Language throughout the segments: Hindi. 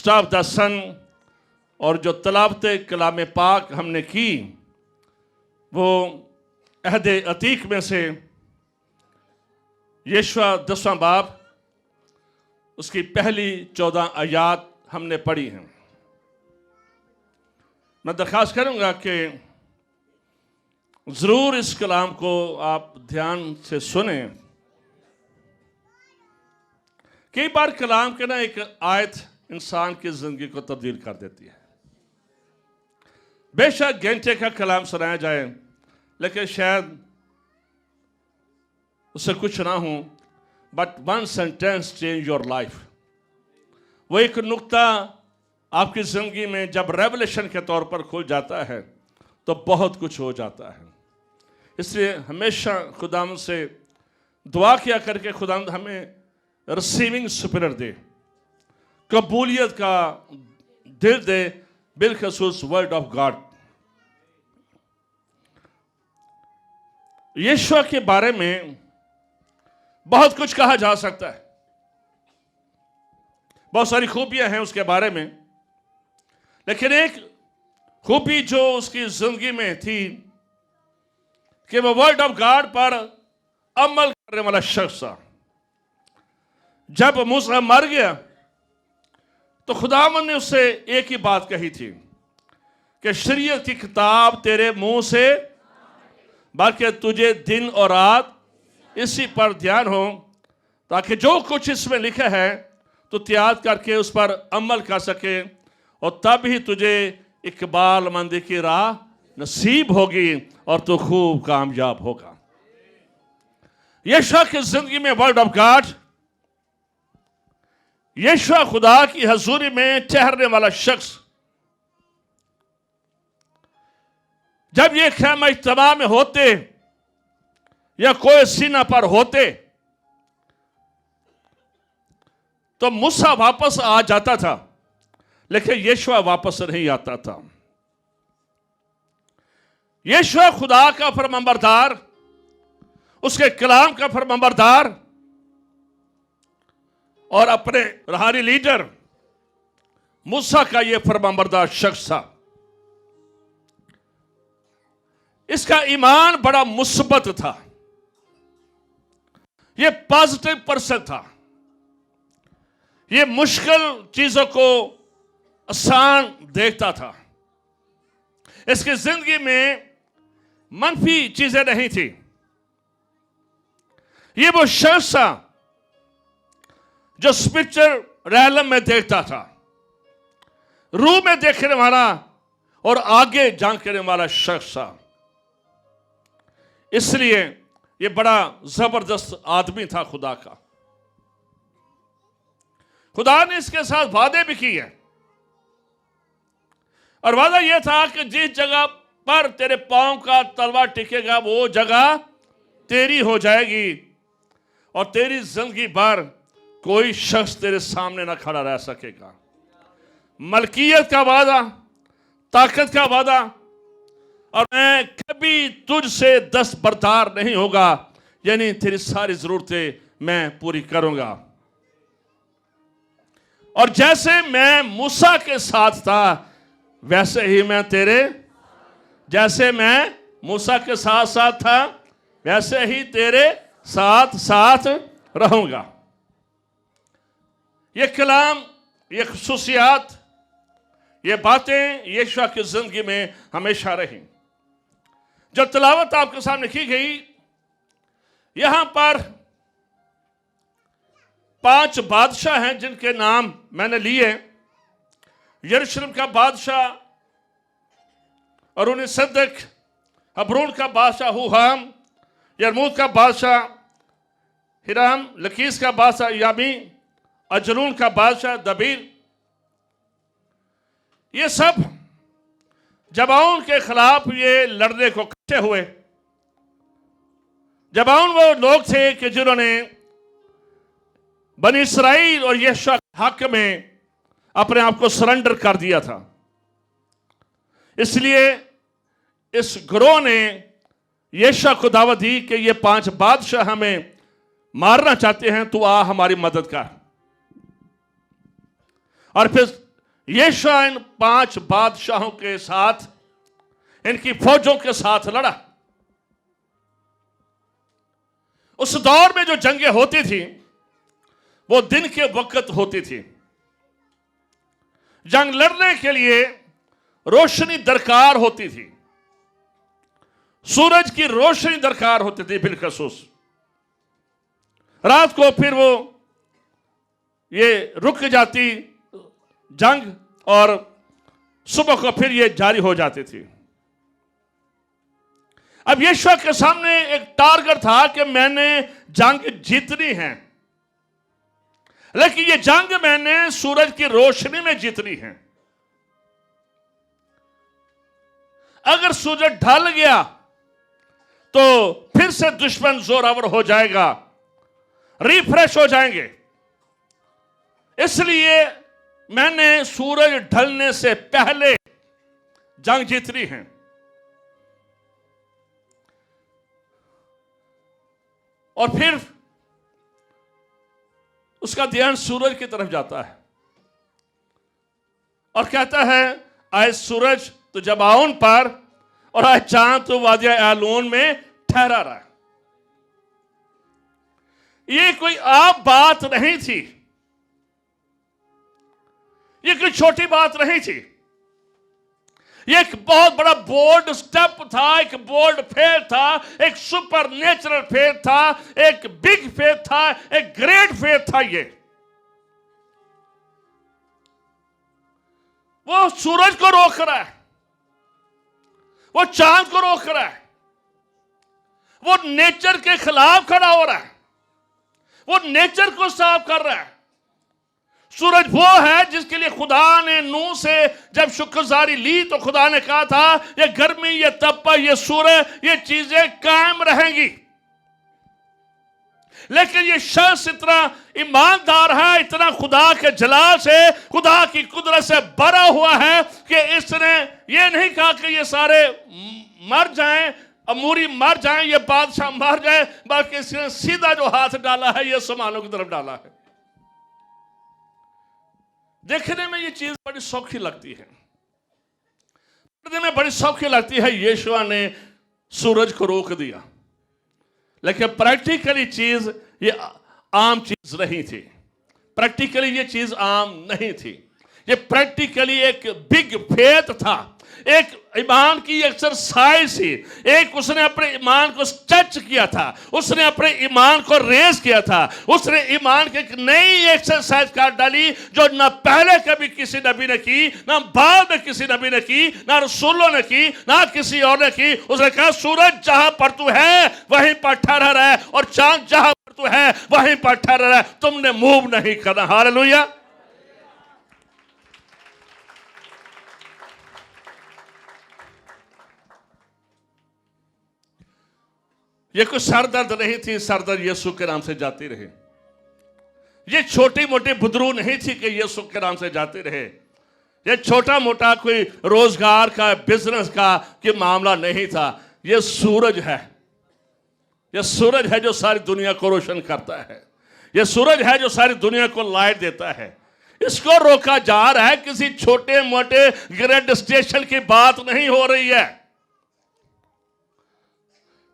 स्टाफ द सन और जो तलावत कलाम पाक हमने की वो अहद अतीक में से यशवा 10वां बाब उसकी पहली 14 आयात हमने पढ़ी हैं। मैं दरख्वास्त करूंगा कि ज़रूर इस कलाम को आप ध्यान से सुने। कई बार कलाम के ना एक आयत इंसान की ज़िंदगी को तब्दील कर देती है। बेशक घंटे का कलाम सुनाया जाए लेकिन शायद उससे कुछ ना हो, but one sentence change your life. वो एक नुक्ता आपकी ज़िंदगी में जब रेवलेशन के तौर पर खुल जाता है तो बहुत कुछ हो जाता है। इसलिए हमेशा खुदावंद से दुआ किया करके खुदावंद हमें रिसीविंग स्पिरिट दे, कबूलियत का दिल दे, बिलखसूस वर्ड ऑफ गॉड। यीशु के बारे में बहुत कुछ कहा जा सकता है, बहुत सारी खूबियां हैं उसके बारे में, लेकिन एक खूबी जो उसकी जिंदगी में थी कि वह वर्ड ऑफ गॉड पर अमल करने वाला शख्स था। जब मूसा मर गया तो खुदावंद ने उससे एक ही बात कही थी कि शरीयत की किताब तेरे मुंह से, बल्कि तुझे दिन और रात इसी पर ध्यान हो, ताकि जो कुछ इसमें लिखा है तो त्याग करके उस पर अमल कर सके, और तब ही तुझे इकबाल मंदी की राह नसीब होगी और तू खूब कामयाब होगा। यीशु की जिंदगी में वर्ड ऑफ गॉड, यीशु खुदा की हजूरी में ठहरने वाला शख्स, जब ये ख़ैमा इज्तिमा में होते या कोई सीना पर होते तो मूसा वापस आ जाता था, लेकिन यीशु वापस नहीं आता था। यीशु खुदा का फरमाबरदार, उसके कलाम का फरमाबरदार और अपने रूहानी लीडर मूसा का यह फरमाबरदार शख्स था। इसका ईमान बड़ा मुस्बत था, यह पॉजिटिव पर्सन था, यह मुश्किल चीजों को आसान देखता था। इसकी जिंदगी में मनफी चीजें नहीं थी। यह वो शख्स था जो स्पिरिचुअल रैलम में देखता था, रूह में देखने वाला और आगे झांकने वाला शख्स था। इसलिए यह बड़ा जबरदस्त आदमी था खुदा का। खुदा ने इसके साथ वादे भी किए, और वादा यह था कि जिस जगह पर तेरे पांव का तलवा टिकेगा वो जगह तेरी हो जाएगी, और तेरी जिंदगी भर कोई शख्स तेरे सामने ना खड़ा रह सकेगा। मलकियत का वादा, ताकत का वादा, और मैं कभी तुझसे दस्तबरदार नहीं होगा, यानी तेरी सारी जरूरतें मैं पूरी करूंगा। और जैसे मैं मूसा के साथ था वैसे ही मैं तेरे, जैसे मैं मूसा के साथ साथ था वैसे ही तेरे साथ साथ रहूंगा। ये कलाम, ये खुसूसियात, ये बातें यीशु की जिंदगी में हमेशा रही। जब तिलावत आपके सामने की गई, यहां पर 5 बादशाह हैं जिनके नाम मैंने लिए। यरूशलेम का बादशाह अरुण सदक, हबरून का बादशाह हुहाम, यरमूत का बादशाह हिराम, लकीस का बादशाह यामी, अजरून का बादशाह दबीर। ये सब जबाउन के खिलाफ ये लड़ने को इकट्ठे हुए। जबाउन वो लोग थे कि जिन्होंने बनी इसराइल और यीशु के हक में अपने आप को सरेंडर कर दिया था। इसलिए इस ग्रोह ने यीशु को दावत दी कि ये 5 बादशाह हमें मारना चाहते हैं, तू आ हमारी मदद कर। और फिर यहोशू इन 5 बादशाहों के साथ, इनकी फौजों के साथ लड़ा। उस दौर में जो जंगें होती थी वो दिन के वक्त होती थी। जंग लड़ने के लिए रोशनी दरकार होती थी, सूरज की रोशनी दरकार होती थी बिलखसूस। रात को फिर वो ये रुक जाती जंग और सुबह को फिर ये जारी हो जाती थी। अब यहोशू के सामने एक टारगेट था कि मैंने जंग जीतनी है, लेकिन ये जंग मैंने सूरज की रोशनी में जीतनी है। अगर सूरज ढल गया तो फिर से दुश्मन जोरावर हो जाएगा, रिफ्रेश हो जाएंगे। इसलिए मैंने सूरज ढलने से पहले जंग जीतनी है। और फिर उसका ध्यान सूरज की तरफ जाता है और कहता है, आए सूरज तो जबाउन पर और आए चांद तो वादिया आलून में ठहरा रहा है। ये कोई आम बात नहीं थी, ये कोई छोटी बात नहीं थी। ये एक बहुत बड़ा बोल्ड स्टेप था, एक बोल्ड फेथ था, एक सुपर नेचुरल फेथ था, एक बिग फेथ था, एक ग्रेट फेथ था। ये वो सूरज को रोक रहा है, वो चांद को रोक रहा है, वो नेचर के खिलाफ खड़ा हो रहा है, वो नेचर को साफ कर रहा है। सूरज वो है जिसके लिए खुदा ने नूह से जब शुक्रगुजारी ली तो खुदा ने कहा था ये गर्मी, ये तपा, ये सूरज, ये चीजें कायम रहेंगी। लेकिन ये शख्स इतना ईमानदार है, इतना खुदा के जलाल से, खुदा की कुदरत से भरा हुआ है कि इसने ये नहीं कहा कि ये सारे मर जाएं, अमूरी मर जाएं, ये बादशाह मर जाए, बल्कि इसने सीधा जो हाथ डाला है ये सामानों की तरफ डाला है। देखने में ये चीज बड़ी सौखी लगती है, देखने में बड़ी सौखी लगती है। यहोशू ने सूरज को रोक दिया, लेकिन प्रैक्टिकली चीज ये आम चीज नहीं थी। प्रैक्टिकली ये चीज आम नहीं थी। ये प्रैक्टिकली एक बिग फेथ था, एक ईमान की एक्सरसाइज थी। एक उसने अपने ईमान को स्ट्रेच किया था, उसने अपने ईमान को रेस किया था, उसने ईमान की एक नई एक्सरसाइज कर डाली जो ना पहले कभी किसी नबी ने की, ना बाद में किसी नबी ने की, ना रसूलों ने की, ना किसी और ने की। उसने कहा सूरज जहां पर तू है वहीं पर ठहरा रहा, और चांद जहां पर तू है वहीं पर ठहरा रहा, तुमने मूव नहीं करना। हालेलुया। ये कोई सरदर्द नहीं थी, सरदर्द यीशु के नाम से जाती रहे। ये छोटी मोटी बुदरू नहीं थी कि यीशु के नाम से जाते रहे। ये छोटा मोटा कोई रोजगार का, बिजनेस का कि मामला नहीं था। ये सूरज है, ये सूरज है जो सारी दुनिया को रोशन करता है। ये सूरज है जो सारी दुनिया को लाइट देता है। इसको रोका जा रहा है, किसी छोटे मोटे ग्रेड स्टेशन की बात नहीं हो रही है,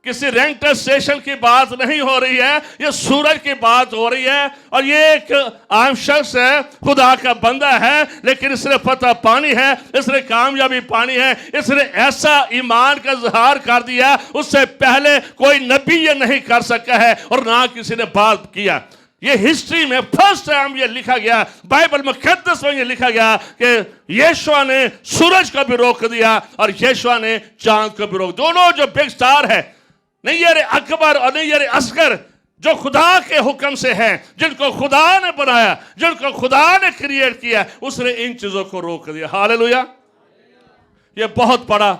किसी रैंक स्टेशन की बात नहीं हो रही है, ये सूरज की बात हो रही है। और ये एक आम शख्स है, खुदा का बंदा है, लेकिन इसने फतह पानी है, इसने कामयाबी पानी है, इसने ऐसा ईमान का इजहार कर दिया उससे पहले कोई नबी ये नहीं कर सका है और ना किसी ने बात किया। ये हिस्ट्री में फर्स्ट टाइम ये लिखा गया, बाइबल मुकद्दस में ये लिखा गया कि यहोशू ने सूरज को भी रोक दिया और यहोशू ने चांद को भी रोक। दोनों जो बिग स्टार है, नहीं ये अकबर और नहीं ये असगर, जो खुदा के हुक्म से हैं, जिनको खुदा ने बनाया, जिनको खुदा ने क्रिएट किया, उसने इन चीजों को रोक दिया। हालेलुया। ये बहुत बड़ा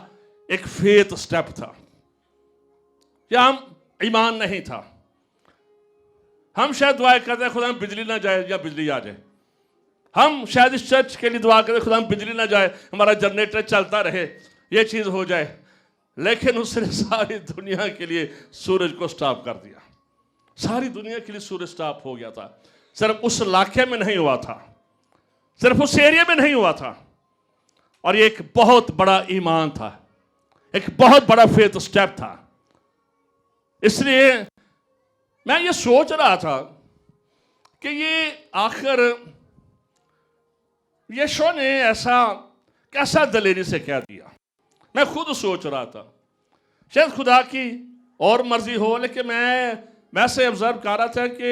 एक फेथ स्टेप था। यह हम ईमान नहीं था। हम शायद दुआ करते हैं खुदा में बिजली ना जाए या बिजली आ जाए। हम शायद इस चर्च के लिए दुआ करते खुदा में बिजली ना जाए, हमारा जनरेटर चलता रहे, ये चीज हो जाए। लेकिन उसने सारी दुनिया के लिए सूरज को स्टॉप कर दिया। सारी दुनिया के लिए सूरज स्टॉप हो गया था। सिर्फ उस इलाके में नहीं हुआ था, सिर्फ उस एरिया में नहीं हुआ था, और ये एक बहुत बड़ा ईमान था, एक बहुत बड़ा फेथ स्टेप था। इसलिए मैं ये सोच रहा था कि ये आखिर यीशु ने ऐसा कैसा दलेरी से कह दिया। मैं खुद सोच रहा था, शायद खुदा की और मर्जी हो, लेकिन मैं से ऑब्जर्व कर रहा था कि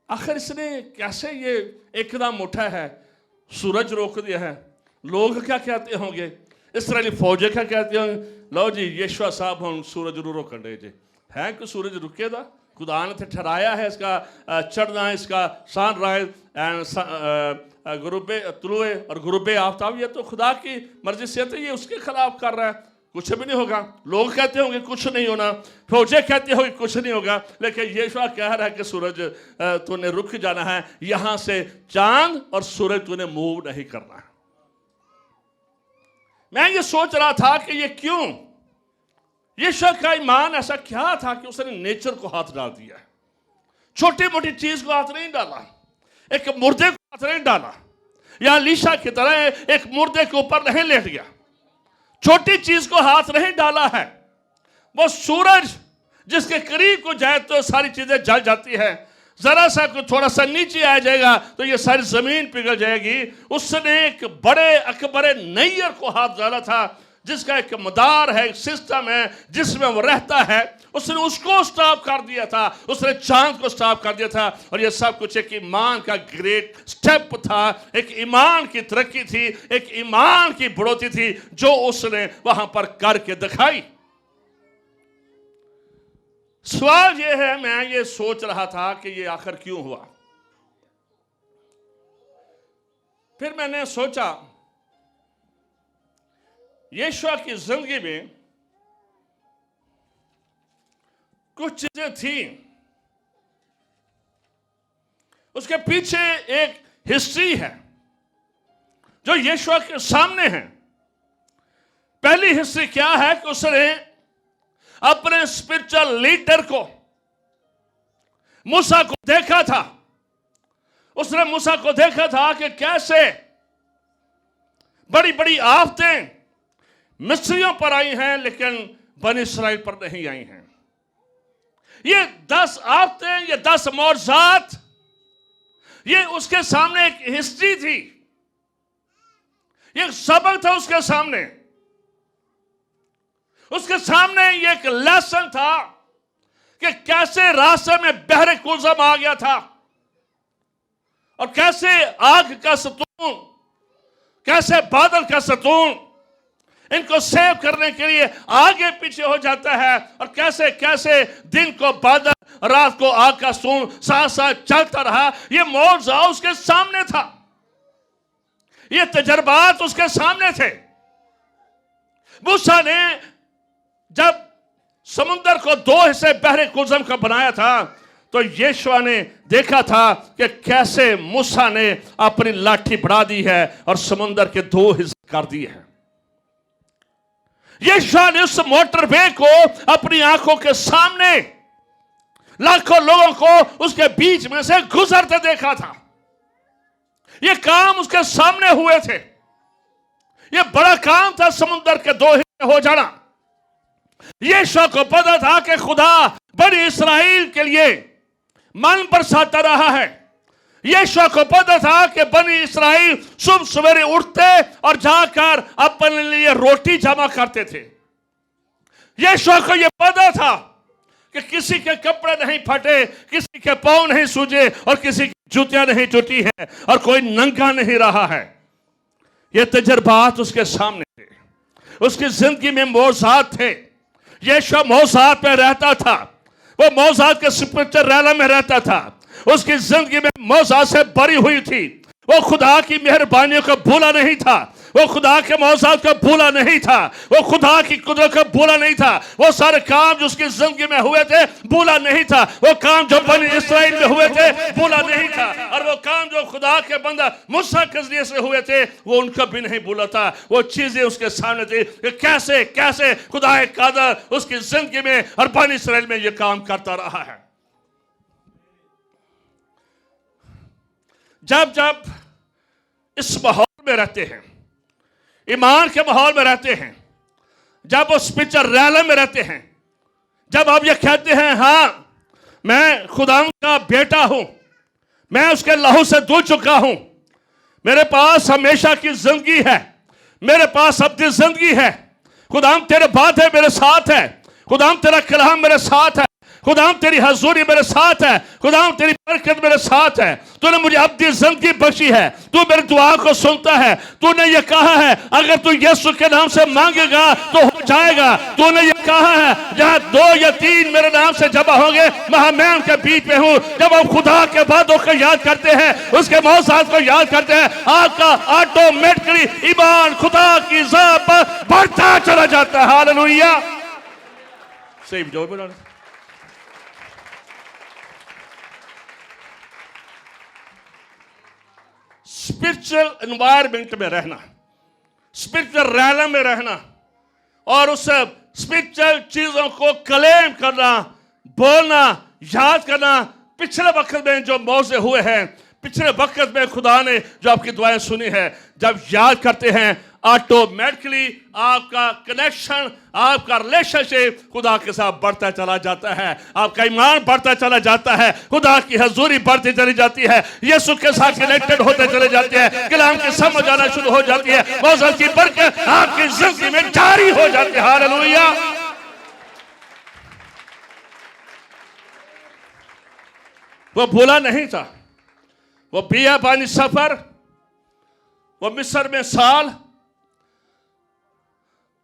आखिर इसने कैसे ये एकदम उठा है, सूरज रोक दिया है। लोग क्या कहते होंगे, इसराइली फौजें क्या कहते होंगे, लो जी यीशु साहब हम सूरज रोक दे जी, है कि सूरज रुकेगा? खुदा ने ठहराया है इसका चढ़ना, इसका सनराइज एंड गुरूबे तुलुए और गुरूबे आफ्ताब, ये तो खुदा की मर्जी से, तो ये उसके खिलाफ कर रहा है, कुछ भी नहीं होगा। लोग कहते होंगे कुछ नहीं होना, फौजें कहते होंगे कुछ नहीं होगा, लेकिन यीशु कह रहा है कि सूरज तूने रुक जाना है, यहां से चांद और सूरज तूने मूव नहीं करना है। मैं ये सोच रहा था कि ये क्यों, यीशु का ईमान ऐसा क्या था कि उसने नेचर को हाथ डाल दिया। छोटी मोटी चीज को हाथ नहीं डाला, एक मुर्दे को हाथ नहीं डाला, या लीशा की तरह एक मुर्दे के ऊपर नहीं लेट गया, छोटी चीज को हाथ नहीं डाला है। वो सूरज जिसके करीब को जाए तो सारी चीजें जल जाती है, जरा सा को थोड़ा सा नीचे आ जाएगा तो ये सारी जमीन पिघल जाएगी। उसने एक बड़े अकबरे नैयर को हाथ डाला था, जिसका एक मदार है, एक सिस्टम है जिसमें वो रहता है, उसने उसको स्टॉप कर दिया था, उसने चांद को स्टॉप कर दिया था। और ये सब कुछ एक ईमान का ग्रेट स्टेप था, एक ईमान की तरक्की थी, एक ईमान की बढ़ोतरी थी जो उसने वहां पर करके दिखाई। सवाल ये है, मैं ये सोच रहा था कि ये आखिर क्यों हुआ। फिर मैंने सोचा यीशु की जिंदगी में कुछ चीजें थी, उसके पीछे एक हिस्ट्री है जो यीशु के सामने है। पहली हिस्ट्री क्या है कि उसने अपने स्पिरिचुअल लीडर को, मूसा को देखा था। उसने मूसा को देखा था कि कैसे बड़ी बड़ी आफतें मिस्रियों पर आई हैं लेकिन बनी इस्राइल पर नहीं आई हैं। ये 10 आफतें, ये 10 मौजज़ात, ये उसके सामने एक हिस्ट्री थी, ये एक सबक था उसके सामने। उसके सामने ये एक लेसन था कि कैसे रास्ते में बहरे कुलज़म आ गया था और कैसे आग का सतून, कैसे बादल का सतून इनको सेव करने के लिए आगे पीछे हो जाता है, और कैसे कैसे दिन को बादल, रात को आग का सतून साथ साथ चलता रहा। ये मौजज़ा उसके सामने था, ये तजर्बात उसके सामने थे। मूसा ने जब समुद्र को 2 हिस्से बहरे कुलज़म का बनाया था तो यीशु ने देखा था कि कैसे मूसा ने अपनी लाठी बढ़ा दी है और समुद्र के 2 हिस्से कर दिए हैं। यीशु ने उस मोटरवे को अपनी आंखों के सामने लाखों लोगों को उसके बीच में से गुजरते देखा था। यह काम उसके सामने हुए थे। यह बड़ा काम था समुद्र के 2 हिस्से हो जाना। यीशु को पता था कि खुदा बनी इस्राइल के लिए मन बरसाता रहा है। यीशु को पता था कि बनी इस्राइल सुबह सवेरे उठते और जाकर अपने लिए रोटी जमा करते थे। यीशु को यह पता था कि किसी के कपड़े नहीं फटे, किसी के पांव नहीं सूजे और किसी की जूतियां नहीं टूटी हैं और कोई नंगा नहीं रहा है। ये तजर्बात उसके सामने थे, उसकी जिंदगी में मौजज़ात थे। यीशु मौजज़ात में रहता था, वो मौजज़ात के स्पिरिचुअल रैला में रहता था। उसकी जिंदगी में मौजज़ात से भरी हुई थी। वो खुदा की मेहरबानियों को भूला नहीं था, वो खुदा के मौजज़ात को भूला नहीं था, वो खुदा की कुदरत को भूला नहीं था। वो सारे काम जो उसकी जिंदगी में हुए थे भूला नहीं था। वो काम जो बनी इस्राइल में हुए थे भूला नहीं था, और वो काम जो खुदा के बंदा मूसा के जरिए से हुए थे वो उनका भी नहीं भूला था। वो चीजें उसके सामने थी कि कैसे कैसे खुदा कादर उसकी जिंदगी में और बनी इस्राइल में ये काम करता रहा है। जब जब इस माहौल में रहते हैं, ईमान के माहौल में रहते हैं, जब वो स्पिरिचुअल रैलम में रहते हैं, जब आप ये कहते हैं हाँ मैं खुदा का बेटा हूं, मैं उसके लहू से धुल चुका हूं, मेरे पास हमेशा की जिंदगी है, मेरे पास अपनी जिंदगी है, खुदा तेरे बात है मेरे साथ है, खुदा तेरा कलाम मेरे साथ है, खुदा तेरी हजूरी मेरे साथ है, खुदा तेरी बरकत मेरे साथ है, तूने मुझे अपनी जिंदगी बख्शी है, तू मेरी दुआ को सुनता है, तूने ये कहा है अगर तू यीशु के नाम से मांगेगा तो हो जाएगा, तूने ये कहा है जहां 2 या 3 मेरे नाम से जमा होंगे मैं उनके बीच में हूं। जब हम खुदा के वादों को याद करते हैं, उसके मौसात को याद करते हैं, आपका ऑटोमेटिकली ईमान खुदा की ज़ात पर बढ़ता चला जाता है। हालेलुया। सही जोर में स्पिरिचुअल एनवायरमेंट में रहना, स्पिरिचुअल रैलम में रहना और उस स्पिरिचुअल चीजों को क्लेम करना, बोलना, याद करना। पिछले वक्त में जो मौजे हुए हैं, पिछले वक्त में खुदा ने जो आपकी दुआएं सुनी है, जब याद करते हैं ऑटोमेटिकली आपका कनेक्शन, आपका रिलेशनशिप खुदा के साथ बढ़ता चला जाता है, आपका ईमान बढ़ता चला जाता है, खुदा की हजूरी बढ़ती चली जाती है, यीशु के साथ कनेक्टेड होते चले जाते हैं, कलाम की समझ आना शुरू हो जाती है, मौजूद की बरकत आपकी जिंदगी में जारी हो जाती है। हालेलुया। वो भूला नहीं था, वो बियाबानी सफर, वो मिस्र में साल,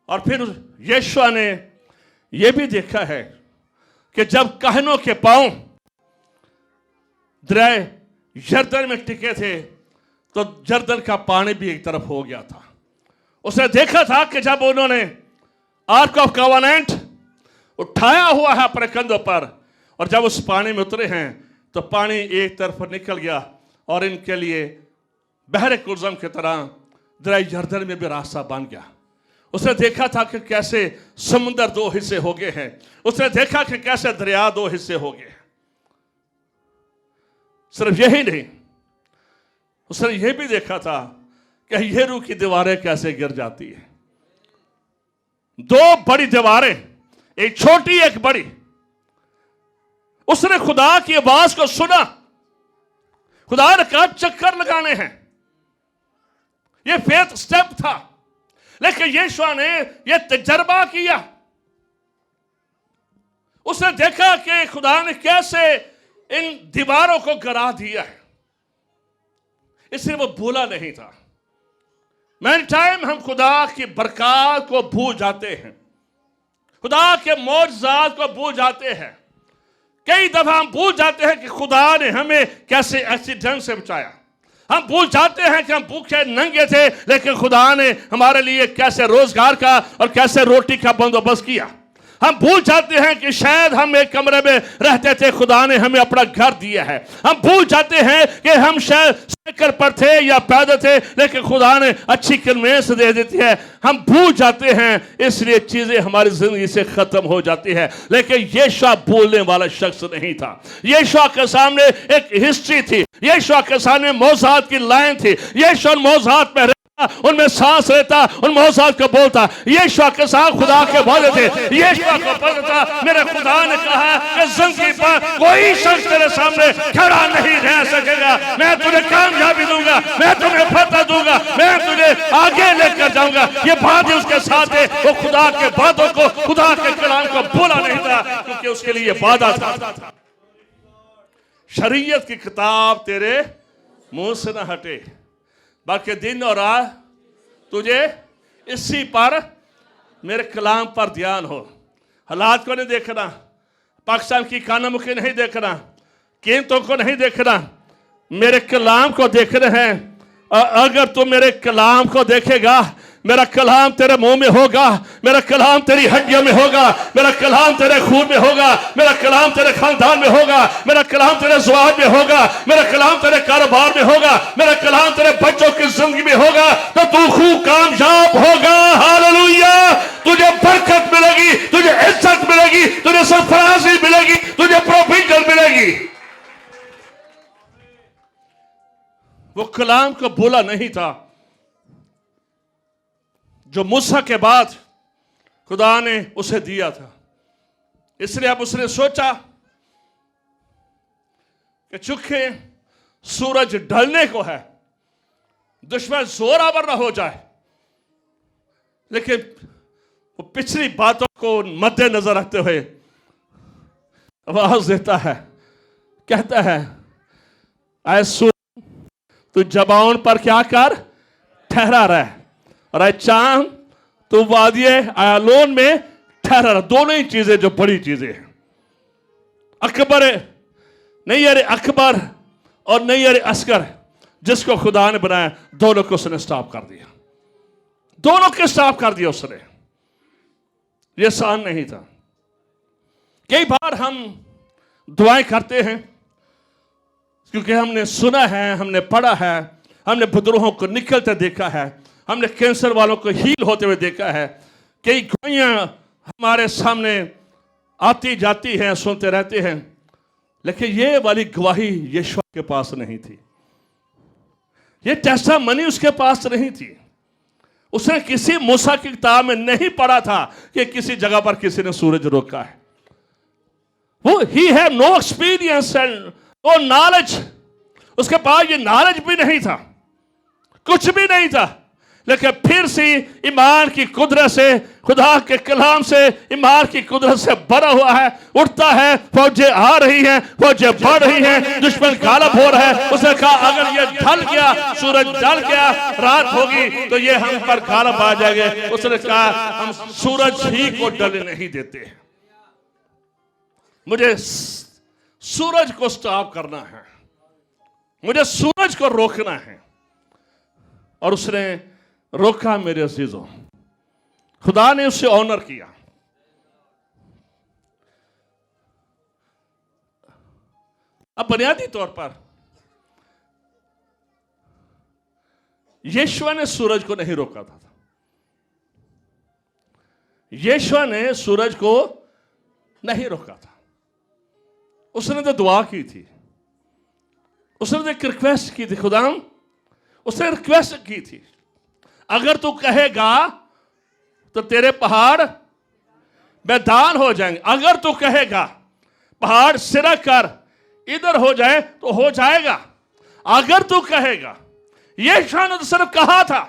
और फिर यीशु ने यह भी देखा है कि जब कहनों के पांव दरिया यरदन में टिके थे तो यरदन का पानी भी एक तरफ हो गया था। उसने देखा था कि जब उन्होंने आर्क ऑफ कवनेंट उठाया हुआ है अपने कंधों पर और जब उस पानी में उतरे हैं तो पानी एक तरफ निकल गया और इनके लिए बहरे कुर्जम की तरह दरिया यरदन में भी रास्ता बन गया। उसने देखा था कि कैसे समुंदर 2 हिस्से हो गए हैं, उसने देखा कि कैसे दरिया 2 हिस्से हो गए। सिर्फ यही नहीं, उसने यह भी देखा था कि यरीहो की दीवारें कैसे गिर जाती है। 2 बड़ी दीवारें, एक छोटी एक बड़ी। उसने खुदा की आवाज को सुना, खुदा ने कहा चक्कर लगाने हैं, यह फेथ स्टेप था। लेकिन यीशु ने यह तजर्बा किया, उसने देखा कि खुदा ने कैसे इन दीवारों को गिरा दिया है, इसलिए वो भूला नहीं था। मैनी टाइम हम खुदा की बरकत को भूल जाते हैं, खुदा के मौजज़ात को भूल जाते हैं। कई दफा हम भूल जाते हैं कि खुदा ने हमें कैसे एक्सीडेंट से बचाया, हम भूल जाते हैं कि हम भूखे नंगे थे लेकिन खुदा ने हमारे लिए कैसे रोजगार का और कैसे रोटी का बंदोबस्त किया। हम भूल जाते हैं कि शायद हम एक कमरे में रहते थे, खुदा ने हमें अपना घर दिया है। हम भूल जाते हैं कि हम शायद साइकिल पर थे या पैदल थे लेकिन खुदा ने अच्छी कन्वेंस दे देती है। हम भूल जाते हैं, इसलिए चीजें हमारी जिंदगी से खत्म हो जाती है। लेकिन यीशु भूलने वाला शख्स नहीं था। यीशु के सामने एक हिस्ट्री थी, यीशु के सामने मौजूद की लाइन थी, यीशु मौजूद में उनमें सांस लेता, उन मौजूद को बोलता। यीशु के साथ खुदा के वादे थे, यीशु को पता था मेरे खुदा ने कहा कि जिंदगी पर कोई शख्स तेरे सामने खड़ा नहीं रह सकेगा, मैं तुझे कामयाबी दूंगा, मैं तुम्हें फतह दूंगा, मैं तुझे आगे लेकर जाऊंगा। ये बात उसके साथ है, वो खुदा के वादों को, खुदा के कलाम को भूला नहीं था क्योंकि उसके लिए वादा था। शरीयत की किताब तेरे मुंह से न हटे, बाकी दिन और रात तुझे इसी पर मेरे कलाम पर ध्यान हो। हालात को नहीं देखना, पाकिस्तान की खानामुखी नहीं देखना, कीमतों को नहीं देखना, मेरे कलाम को देखना है। अगर तू मेरे कलाम को देखेगा, मेरा कलाम तेरे मुंह में होगा, मेरा कलाम तेरी हड्डियों में होगा, मेरा कलाम तेरे खून में होगा, मेरा कलाम तेरे खानदान में होगा, मेरा कलाम तेरे ज़वाज में होगा, मेरा कलाम तेरे कारोबार में होगा, मेरा कलाम तेरे बच्चों की जिंदगी में होगा, तो तू खूब कामयाब होगा। हालेलुया। तुझे बरकत मिलेगी, तुझे इज्जत मिलेगी, तुझे सरफराजी मिलेगी, तुझे प्रोविजन मिलेगी। वो कलाम को बोला नहीं था जो मूसा के बाद खुदा ने उसे दिया था। इसलिए अब उसने सोचा कि चूंकि सूरज ढलने को है, दुश्मन जोरावर ना हो जाए, लेकिन वो पिछली बातों को मद्देनजर रखते हुए आवाज देता है, कहता है, आए सूरज तू जबाउन पर क्या कर, ठहरा रहे, और आए चांद तू वादिये आयालोन में ठहरा रहा। दोनों ही चीजें जो बड़ी चीजें हैं। अकबर नहीं अरे अकबर और नहीं अरे अस्कर जिसको खुदा ने बनाया, दोनों को उसने स्टॉप कर दिया, दोनों के स्टॉप कर दिया उसने। ये आसान नहीं था। कई बार हम दुआएं करते हैं क्योंकि हमने सुना है, हमने पढ़ा है, हमने बुजुर्गों को निकलते देखा है, हमने कैंसर वालों को हील होते हुए देखा है। कई गवाहियां हमारे सामने आती जाती हैं, सुनते रहते हैं, लेकिन ये वाली गवाही यीशु के पास नहीं थी, ये टेस्टामनी उसके पास नहीं थी। उसने किसी मूसा की किताब में नहीं पढ़ा था कि किसी जगह पर किसी ने सूरज रोका है। वो he have no experience and no knowledge, उसके पास ये नॉलेज भी नहीं था, कुछ भी नहीं था, लेकिन फिर से ईमान की कुदरत से, खुदा के कलाम से, ईमान की कुदरत से भरा हुआ है, उठता है, फौजें आ रही हैं, फौजें बढ़ रही हैं, दुश्मन गालिब हो रहा है। उसने कहा अगर ये ढल गया, सूरज ढल गया, रात होगी तो ये हम पर गालिब आ जाएंगे। उसने कहा हम सूरज ही को ढलने नहीं देते, मुझे सूरज को स्टॉप करना है, मुझे सूरज को रोकना है। और उसने रोका। मेरे अजीजों, खुदा ने उसे ऑनर किया। अब बुनियादी तौर पर यीशु ने सूरज को नहीं रोका था, यीशु ने सूरज को नहीं रोका था। उसने तो दुआ की थी, उसने तो एक रिक्वेस्ट की थी, खुदा उसने रिक्वेस्ट की थी, अगर तू कहेगा तो तेरे पहाड़ मैदान हो जाएंगे, अगर तू कहेगा पहाड़ सिरा कर इधर हो जाए तो हो जाएगा, अगर तू कहेगा। ये शान तो सिर्फ कहा था,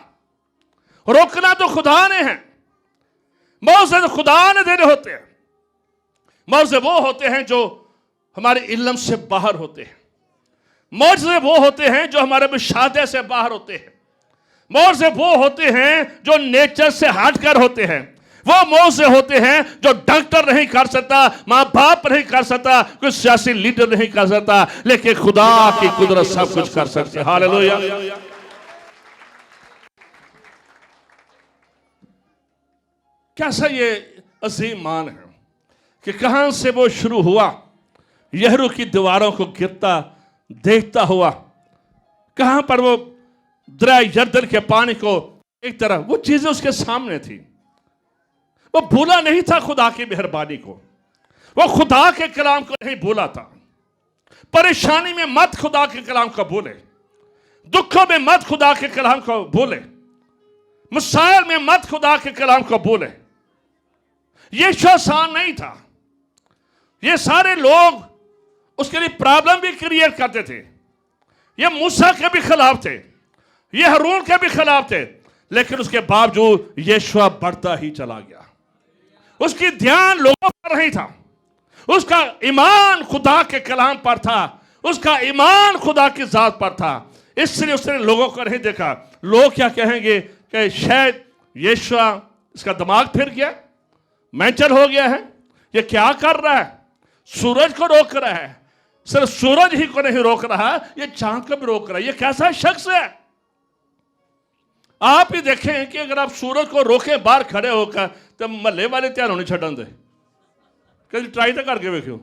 रोकना तो खुदा ने है। मौजे तो खुदा ने देने होते हैं, मौजे वो होते हैं जो हमारे इल्म से बाहर होते हैं, मौजे वो होते हैं जो हमारे मुशाहदे से बाहर होते हैं, मौजे वो होते हैं जो नेचर से हटकर होते हैं, वो मौजे होते हैं जो डॉक्टर नहीं कर सकता, माँ बाप नहीं कर सकता, कोई सियासी लीडर नहीं कर सकता, लेकिन खुदा की कुदरत सब कुछ कर सकती है। हालेलुया। कैसा ये अजीम मान है कि कहां से वो शुरू हुआ, यहरू की दीवारों को गिरता देखता हुआ, कहां पर वो दरिया यरदन के पानी को एक तरह, वो चीजें उसके सामने थी। वो भूला नहीं था खुदा की मेहरबानी को, वो खुदा के कलाम को नहीं भूला था। परेशानी में मत खुदा के कलाम को भूले, दुखों में मत खुदा के कलाम को भूले, मसाइल में मत खुदा के कलाम को भूले। ये आसान नहीं था। ये सारे लोग उसके लिए प्रॉब्लम भी क्रिएट करते थे। ये मूसा के भी खिलाफ थे, ये हारून के भी खिलाफ थे, लेकिन उसके बावजूद यीशु बढ़ता ही चला गया। उसकी ध्यान लोगों पर नहीं था, उसका ईमान खुदा के कलाम पर था, उसका ईमान खुदा की जात पर था। इसलिए उसने लोगों को नहीं देखा। लोग क्या कहेंगे कि शायद यीशु इसका दिमाग फिर गया, मेंटल हो गया है, ये क्या कर रहा है, सूरज को रोक रहा है, सिर्फ सूरज ही को नहीं रोक रहा, ये चांद को भी रोक रहा है, ये कैसा शख्स है। आप ही देखें कि अगर आप सूरज को रोके बाहर खड़े होकर तो महल्ले वाले त्यानों नहीं छड्डन दे, कभी ट्राई तो करके वेखियो,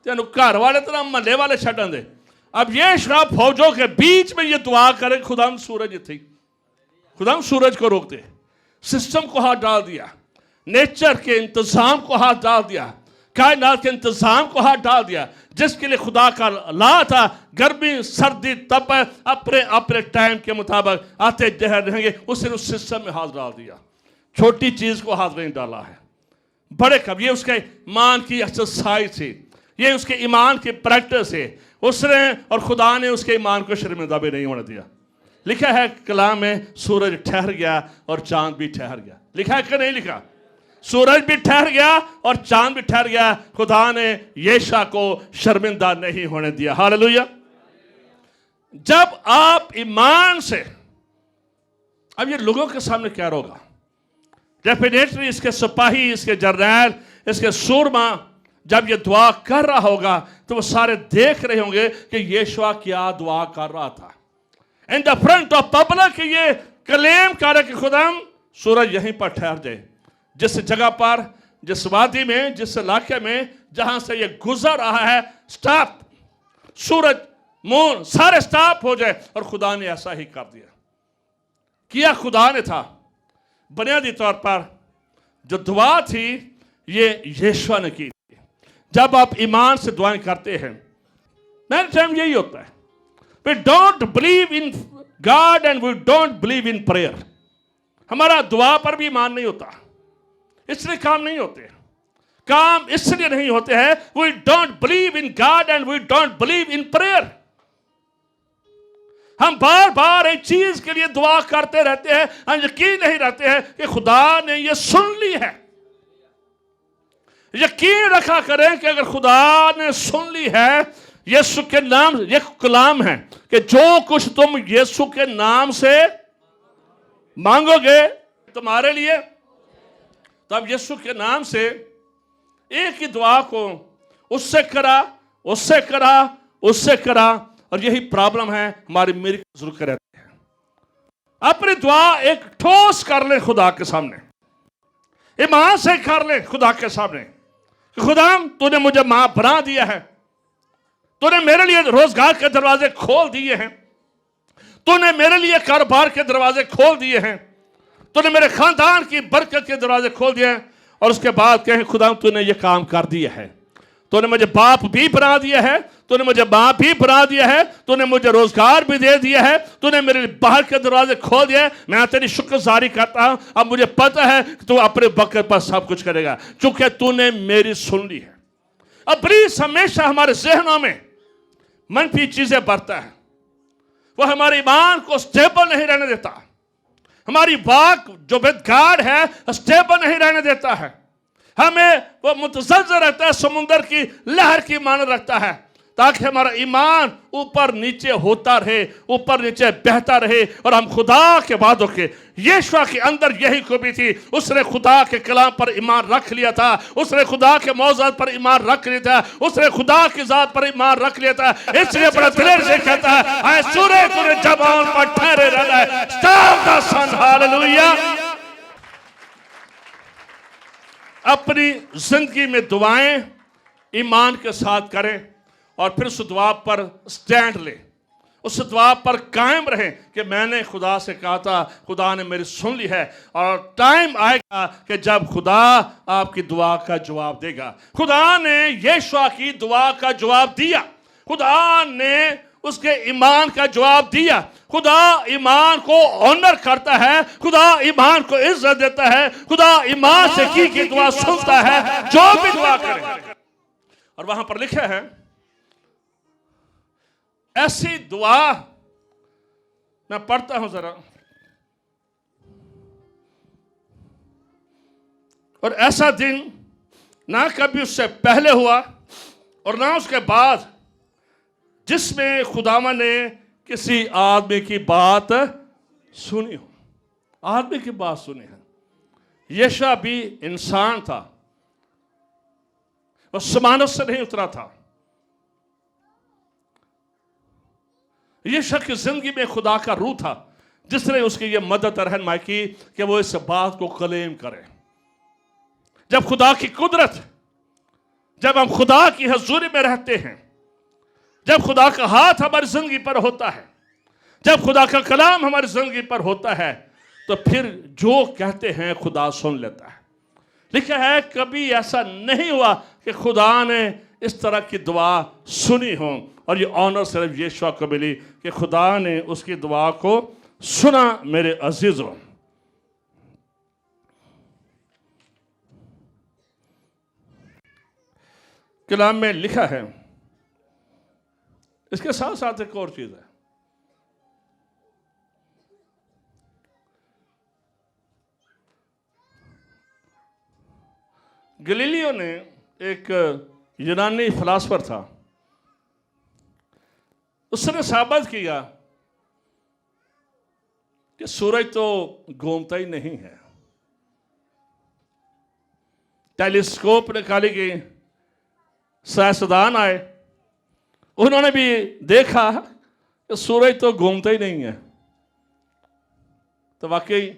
त्यानों घर वाले तो महल्ले वाले छड्डन दे। अब ये शराब फौजों के बीच में ये दुआ करे, खुदा सूरज थी, खुदा सूरज को रोक दे। सिस्टम को हाथ डाल दिया, नेचर के इंतजाम को हाथ डाल दिया, कायनात के इंतजाम को हाथ डाल दिया। जिसके लिए खुदा का ला था, गर्मी सर्दी तप अपने अपने टाइम के मुताबिक आते रहेंगे, उसने उस सिस्टम में हाथ डाल दिया। छोटी चीज को हाथ नहीं डाला है, बड़े कब। ये उसके ईमान की एक्सरसाइज थी, ये उसके ईमान की प्रैक्टिस है। उसने और खुदा ने उसके ईमान को शर्मिंदा भी नहीं होने दिया। लिखा है कलाम में, सूरज ठहर गया और चांद भी ठहर गया। लिखा है कि नहीं लिखा? सूरज भी ठहर गया और चांद भी ठहर गया। खुदा ने यशा को शर्मिंदा नहीं होने दिया। हालेलुया। जब आप ईमान से, अब ये लोगों के सामने क्या होगा? डेफिनेटली इसके सिपाही, इसके जर्नैल, इसके सूरमा जब ये दुआ कर रहा होगा तो वो सारे देख रहे होंगे कि यीशु क्या दुआ कर रहा था। In the front of public ये क्लेम करे कि खुदाम सूरज यहीं पर ठहर जाए, जिस जगह पर, जिस वादी में, जिस इलाके में जहां से ये गुजर रहा है, स्टॉप, सूरज मून सारे स्टॉप हो जाए। और खुदा ने ऐसा ही कर दिया। किया खुदा ने था। बुनियादी तौर पर जो दुआ थी ये यीशु ने की। जब आप ईमान से दुआएं करते हैं, मेरे टाइम यही होता है, we don't believe in God and we don't believe in prayer. हमारा दुआ पर भी ईमान नहीं होता, इसलिए काम नहीं होते। काम इसलिए नहीं होते हैं, we don't believe in God and we don't believe in prayer. हम बार बार एक चीज के लिए दुआ करते रहते हैं, हम यकीन नहीं रखते हैं कि खुदा ने ये सुन ली है। यकीन रखा करें कि अगर खुदा ने सुन ली है, यीशु के नाम, ये कलाम है कि जो कुछ तुम यीशु के नाम से मांगोगे तुम्हारे लिए, तो अब यीशु के नाम से एक ही दुआ को उससे करा, उससे करा, उससे करा। और यही प्रॉब्लम है हमारी, मेरी जरूर रहते हैं। अपनी दुआ एक ठोस कर ले खुदा के सामने, ईमान से कर ले खुदा के सामने। खुदा तूने मुझे मां बना दिया है, तूने मेरे लिए रोजगार के दरवाजे खोल दिए हैं, तूने मेरे लिए कारोबार के दरवाजे खोल दिए हैं, तूने मेरे खानदान की बरकत के दरवाजे खोल दिए हैं। और उसके बाद कहें खुदा तूने ये काम कर दिया है, तूने मुझे बाप भी बना दिया है, तूने मुझे मां भी बना दिया है, तूने मुझे रोजगार भी दे दिया है, तूने मेरे बाहर के दरवाजे खोल दिए। मैं तेरी शुक्रगुजारी करता हूं। अब मुझे पता है कि तू अपने वक्त पर सब कुछ करेगा, चूंकि तूने मेरी सुन ली है। अब इब्लीस हमेशा हमारे जहनों में मनफी चीजें भरता है, वो हमारे ईमान को स्टेबल नहीं रहने देता, हमारी वाक जो विद गॉड है स्टेबल नहीं रहने देता है। हमें वो मुतज़्ज़िज़ रहता है, समुंदर की लहर की मान रखता है, ताकि हमारा ईमान ऊपर नीचे होता रहे, ऊपर नीचे बहता रहे। और हम खुदा के वादों के, यीशु के अंदर यही खूबी थी, उसने खुदा के कलाम पर ईमान रख लिया था, उसने खुदा के मौजूद पर ईमान रख लिया था, उसने खुदा की जात पर ईमान रख लिया था। इसलिए बड़ा दिलेर से कहता है, आए सूरज तूने जबान पर ठहरे रहना है, स्टॉप द सन। हालेलुया। अपनी जिंदगी में दुआएं ईमान के साथ करें और फिर उस दुआ पर स्टैंड लें, उस दुआ पर कायम रहें कि मैंने खुदा से कहा था, खुदा ने मेरी सुन ली है। और टाइम आएगा कि जब खुदा आपकी दुआ का जवाब देगा। खुदा ने यीशु की दुआ का जवाब दिया, खुदा ने उसके ईमान का जवाब दिया। खुदा ईमान को ऑनर करता है, खुदा ईमान को इज्जत देता है, खुदा ईमान से की दुआ सुनता है जो भी दुआ करे। और वहां पर लिखा है, ऐसी दुआ, मैं पढ़ता हूं जरा, और ऐसा दिन ना कभी उससे पहले हुआ और ना उसके बाद जिसमें खुदावन ने किसी आदमी की बात सुनी हो। आदमी की बात सुनी है। यीशु भी इंसान था, और समानों से नहीं उतरा था। यीशु की जिंदगी में खुदा का रूह था, जिसने उसकी ये मदद रहनुमाई की कि वो इस बात को क्लेम करे। जब खुदा की कुदरत, जब हम खुदा की हजूरी में रहते हैं, जब खुदा का हाथ हमारी जिंदगी पर होता है, जब खुदा का कलाम हमारी जिंदगी पर होता है, तो फिर जो कहते हैं खुदा सुन लेता है। लिखा है कभी ऐसा नहीं हुआ कि खुदा ने इस तरह की दुआ सुनी हो, और ये ऑनर सिर्फ यीशु को मिली कि खुदा ने उसकी दुआ को सुना। मेरे अजीजों, कलाम में लिखा है, इसके साथ साथ एक और चीज है। गलीलियो ने, एक यूनानी फिलासफर था, उसने साबित किया कि सूरज तो घूमता ही नहीं है। टेलीस्कोप निकाली गई, साइंसदान आए, उन्होंने भी देखा कि सूरज तो घूमता ही नहीं है। तो वाकई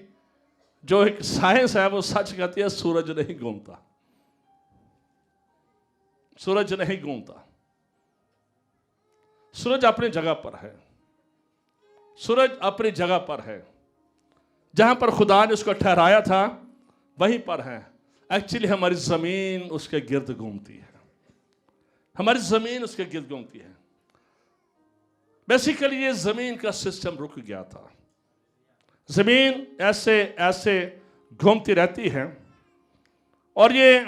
जो एक साइंस है वो सच कहती है, सूरज नहीं घूमता, सूरज नहीं घूमता। सूरज अपनी जगह पर है, सूरज अपनी जगह पर है, जहां पर खुदा ने उसको ठहराया था वहीं पर है। एक्चुअली हमारी जमीन उसके गिर्द घूमती है, हमारी जमीन उसके गिर्द घूमती है। बेसिकली ये जमीन का सिस्टम रुक गया था, जमीन ऐसे ऐसे घूमती रहती है, और ये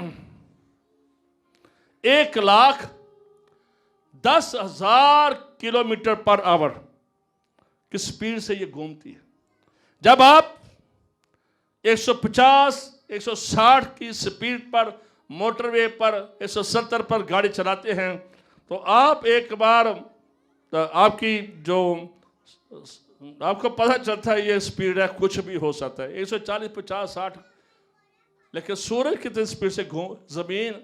1,10,000 किलोमीटर पर आवर की स्पीड से ये घूमती है। जब आप 150-160 की स्पीड पर मोटरवे पर 170 पर गाड़ी चलाते हैं तो आप एक बार आपकी जो आपको पता चलता है ये स्पीड है, कुछ भी हो सकता है 140, 50, 60। लेकिन सूरज कितनी स्पीड से जमीन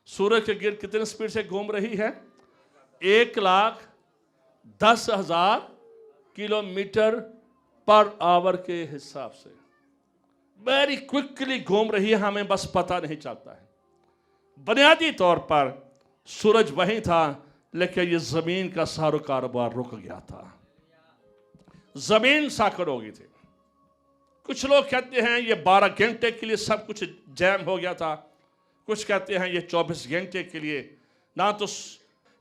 सूरज के गिर्द कितनी स्पीड से घूम रही है? 1,10,000 किलोमीटर पर आवर के हिसाब से वेरी क्विकली घूम रही है, हमें बस पता नहीं चलता है। बुनियादी तौर पर सूरज वहीं था, लेकिन ये जमीन का सारा कारोबार रुक गया था, जमीन साकर हो गई थी। कुछ लोग कहते हैं ये 12 घंटे के लिए सब कुछ जैम हो गया था, कुछ कहते हैं ये 24 घंटे के लिए। ना तो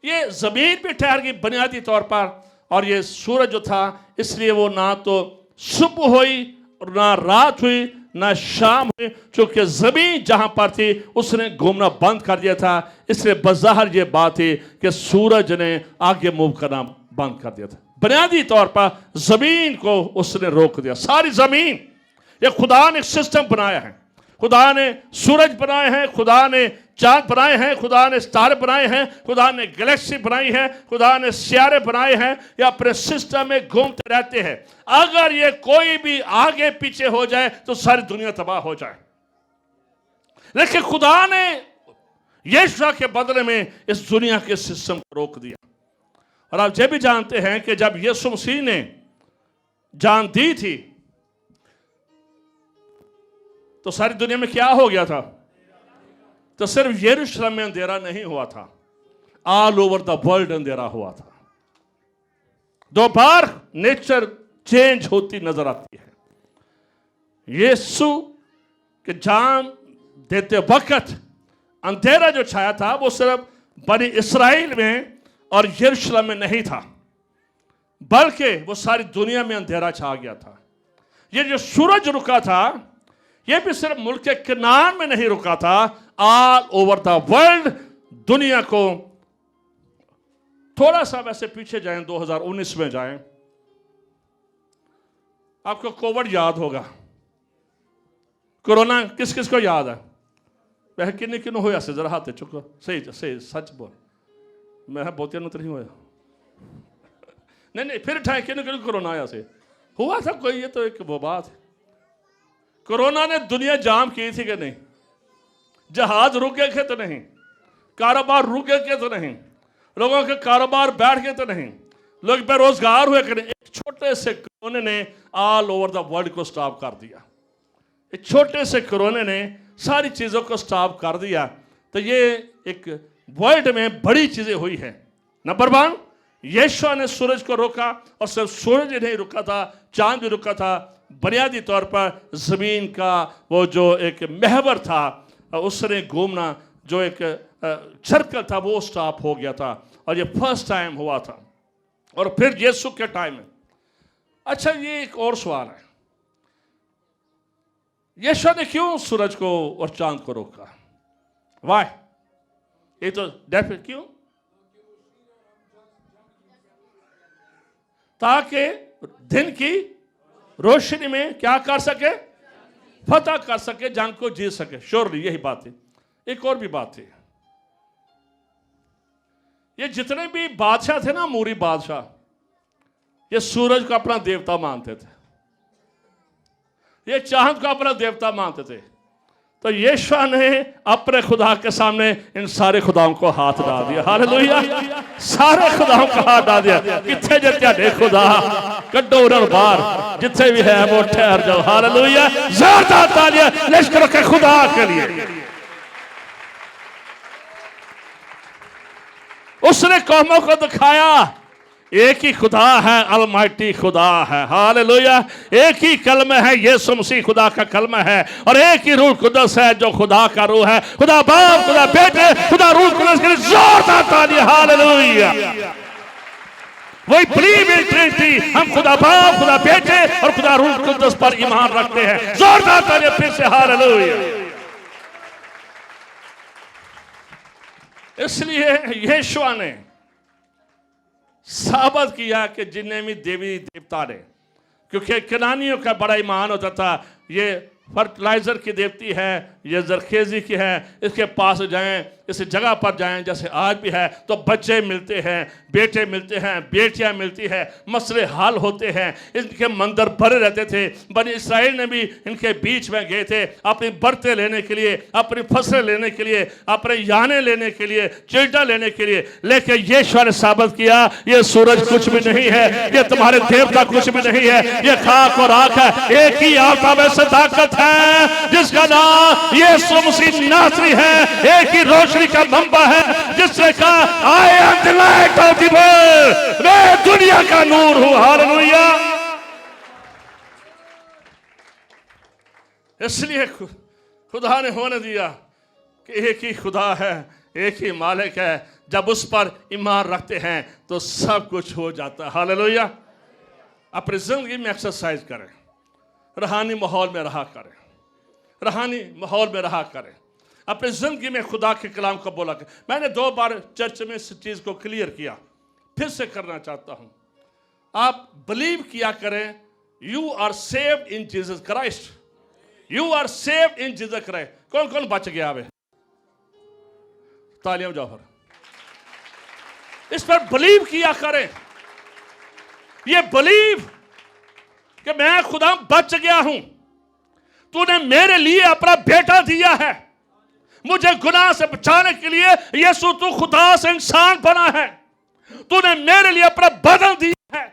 ये जमीन पे ठहर गई बुनियादी तौर पर, और ये सूरज जो था इसलिए वो ना तो सुबह हुई और ना रात हुई ना शाम हुई, क्योंकि जमीन जहां पर थी उसने घूमना बंद कर दिया था। इसलिए बज़ाहिर ये बात थी कि सूरज ने आगे मूव करना बंद कर दिया था। बुनियादी तौर पर जमीन को उसने रोक दिया, सारी जमीन। ये खुदा ने एक सिस्टम बनाया है, खुदा ने सूरज बनाए हैं, खुदा ने चांद बनाए हैं, खुदा ने सितारे बनाए हैं, खुदा ने गैलेक्सी बनाई है, खुदा ने सियारे बनाए हैं। ये अपने सिस्टम में घूमते रहते हैं। अगर ये कोई भी आगे पीछे हो जाए तो सारी दुनिया तबाह हो जाए। लेकिन खुदा ने यीशु के बदले में इस दुनिया के सिस्टम को रोक दिया। और आप ये भी जानते हैं कि जब यीशु मसीह ने जान दी थी तो सारी दुनिया में क्या हो गया था? तो सिर्फ यरूशलेम में अंधेरा नहीं हुआ था, ऑल ओवर द वर्ल्ड अंधेरा हुआ था। दो बार नेचर चेंज होती नजर आती है। यीशु के जान देते वक्त अंधेरा जो छाया था वो सिर्फ बनी इस्राएल में और यरूशलेम में नहीं था, बल्कि वो सारी दुनिया में अंधेरा छा गया था। ये जो सूरज रुका था ये भी सिर्फ मुल्क के कनान में नहीं रुका था, ऑल ओवर द वर्ल्ड दुनिया को। थोड़ा सा वैसे पीछे जाएं, 2019 में जाएं, आपको कोविड याद होगा। कोरोना किस किस को याद है? वह किन्ने किन्नों होया से जरा हाथ चुको, सही सही सच बोल। मैं बहुत तो नहीं होया नहीं फिर ठाए किन्ने किन्ने कोरोना आया से हुआ था कोई, ये तो एक वो बात है। कोरोना ने दुनिया जाम की थी कि नहीं? जहाज रुक गए थे तो नहीं, कारोबार रुक गए थे तो नहीं, लोगों के कारोबार बैठ गए तो नहीं, लोग बेरोजगार हुए कि नहीं। एक छोटे से कोरोना ने ऑल ओवर द वर्ल्ड को स्टॉप कर दिया। एक छोटे से कोरोना ने सारी चीजों को स्टॉप कर दिया। तो ये एक वर्ल्ड में बड़ी चीजें हुई है। नंबर 1, यीशु ने सूरज को रोका, और सिर्फ सूरज ही नहीं रुका था, चांद भी रुका था। बुनियादी तौर पर जमीन का वो जो एक महवर था उसने घूमना, जो एक सर्कल था वो स्टॉप हो गया था, और ये फर्स्ट टाइम हुआ था। और फिर यीशु के टाइम में, अच्छा ये एक और सवाल है, यीशु ने क्यों सूरज को और चांद को रोका? वाई? ये तो डेफिनेट क्यों? ताकि दिन की रोशनी में क्या कर सके? फतह कर सके, जंग को जीत सके। श्योरली यही बात है। एक और भी बात है, ये जितने भी बादशाह थे ना, मूरी बादशाह, ये सूरज को अपना देवता मानते थे, ये चांद को अपना देवता मानते थे। तो यीशु ने अपने खुदा के सामने इन सारे खुदाओं को हाथ डाल दिया। हालेलुया, सारे खुदाओं को हाथ डाल दिया। किथे जे खुदा कड्डो उन्हें बाहर, जिथे भी है वो ठहर जाओ। हालेलुया, जोरदार तालियां लश्करों के खुदा के लिए। उसने कौमों को दिखाया एक ही खुदा है, अलमाइटी खुदा है। हालेलुया, एक ही कलमा है, यीशु मसीह खुदा का कलमा है, और एक ही रूह कुदस है जो खुदा का रूह है। खुदा बाप, खुदा बेटे, खुदा रूह कुदस के लिए जोरदार तालियां। हालेलुया, वही बिलीव इन ट्रिनिटी, हम खुदा बाप, खुदा बेटे और खुदा रूह कुदस पर ईमान रखते हैं। जोरदार तालियां फिर से। हालेलुया। इसलिए यीशु ने साबित किया कि जिन्हें भी देवी देवता ने, क्योंकि कनानियों का बड़ा ईमान होता था, ये फर्टिलाइजर की देवती है, ये जरखेजी की है, इसके पास जाएं, इस जगह पर जाएं, जैसे आज भी है, तो बच्चे मिलते हैं, बेटे मिलते हैं, बेटियां मिलती हैं, मसले हल होते हैं। इनके मंदिर भरे रहते थे। बनी इसराइल ने भी इनके बीच में गए थे अपनी बर्तें लेने के लिए, अपनी फसलें लेने के लिए, अपने याने लेने के लिए, चिल्टा लेने के लिए। लेकिन यीशु ने साबित किया ये सूरज कुछ भी नहीं है, ये तुम्हारे देवता कुछ भी नहीं है, ये खाक और आग है। एक ही आता में सदाकत है जिसका नाम यीशु मसीह नासरी है। एक ही रोशनी का मंबा है जिसने कहा I am the light of the world, मैं दुनिया का नूर हूं। हालेलुया। इसलिए खुदा ने होने दिया कि एक ही खुदा है, एक ही मालिक है। जब उस पर ईमान रखते हैं तो सब कुछ हो जाता है। हालेलुया। अपनी जिंदगी में एक्सरसाइज करें, रूहानी माहौल में रहा करें, रूहानी माहौल में रहा करें, अपनी जिंदगी में खुदा के कलाम को बोला करें। मैंने 2 बार चर्च में इस चीज को क्लियर किया, फिर से करना चाहता हूं। आप बिलीव किया करें, you are saved in Jesus Christ, you are saved in Jesus Christ. कौन कौन बच गया? वे तालियां जौहर, इस पर बिलीव किया करें। ये बिलीव कि मैं खुदा बच गया हूं, तूने मेरे लिए अपना बेटा दिया है, मुझे गुनाह से बचाने के लिए। यीशु तू खुदा से इंसान बना है, तूने मेरे लिए अपना बदन दिया है,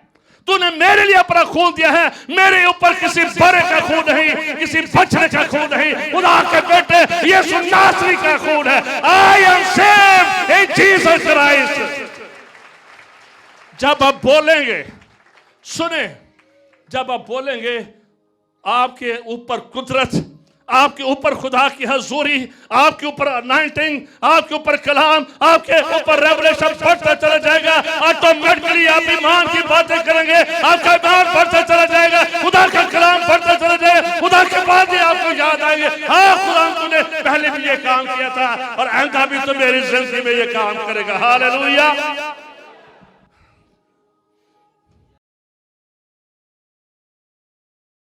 तूने मेरे लिए अपना खून दिया है। मेरे ऊपर किसी बड़े का खून नहीं, किसी बचने का खून नहीं, खुदा के बेटे यीशु नासरी का खून है। I am saved in Jesus Christ. जब आप बोलेंगे, सुने, जब आप बोलेंगे आपके ऊपर कुदरत, आपके ऊपर खुदा की हजूरी, आपके ऊपर अनाइंटिंग, आपके ऊपर कलाम, आपके ऊपर रेवलेशन बढ़ता चला जाएगा। ऑटोमेटिकली आप ईमान की बातें करेंगे, आपका ईमान बढ़ता चला जाएगा, खुदा का कलाम बढ़ता चला जाएगा, खुदा के बातें आपको याद आएंगे। हाँ, खुदा तूने पहले भी ये काम किया था और आइंदा भी तो मेरी जिंदगी में ये काम करेगा। हालेलुया।